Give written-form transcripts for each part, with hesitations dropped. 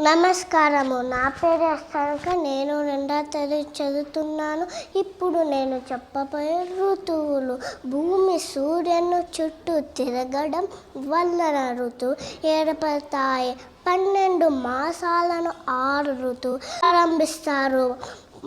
నమస్కారము. నా పేరు అస్తానక. నేను 2వ తరగతి చదువుతున్నాను. ఇప్పుడు నేను చెప్పబోయే ఋతువులు. భూమి సూర్యుని చుట్టూ తిరగడం వలన ఋతువు ఏర్పడతాయి. 12 మాసాలను 6 ఋతువు ప్రారంభిస్తారు.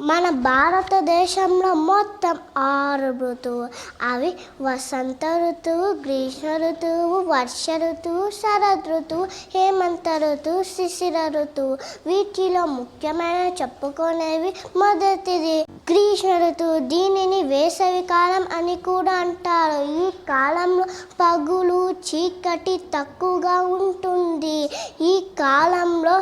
మన భారతదేశంలో మొత్తం 6 ఋతువు. అవి వసంత ఋతువు, గ్రీష్మ ఋతువు, వర్ష ఋతువు, శరద్ ఋతువు, హేమంత ఋతువు, శిశిర ఋతువు. వీటిలో ముఖ్యమైన చెప్పుకునేవి మొదటిది గ్రీష్మ ఋతువు. దీనిని వేసవి కాలం అని కూడా అంటారు. ఈ కాలంలో పగులు చీకటి తక్కువగా ఉంటుంది. ఈ కాలంలో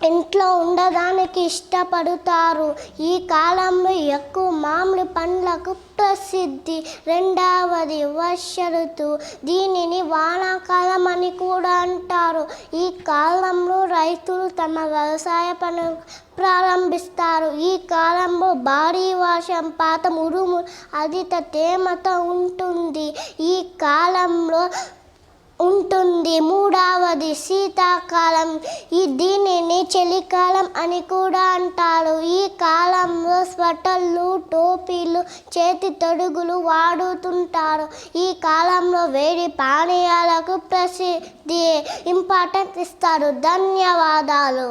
ఇంట్లో ఉండడానికి ఇష్టపడతారు. ఈ కాలంలో ఎక్కువ మామిడి పండ్లకు ప్రసిద్ధి. రెండవది వర్ష ఋతువు. దీనిని వానాకాలం అని కూడా అంటారు. ఈ కాలంలో రైతులు తమ వ్యవసాయ పనులు ప్రారంభిస్తారు. ఈ కాలంలో భారీ వర్షపాతం, ఉరుములు, అధిక తేమతో ఉంటుంది. ఈ కాలంలో ఉంటుంది. మూడవది శీతాకాలం. దీనిని చలికాలం అని కూడా అంటారు. ఈ కాలంలో స్వెటర్లు, టోపీలు, చేతి తొడుగులు వాడుతుంటారు. ఈ కాలంలో వేడి పానీయాలకు ప్రసిద్ధి ఇంపార్టెన్స్ ఇస్తారు. ధన్యవాదాలు.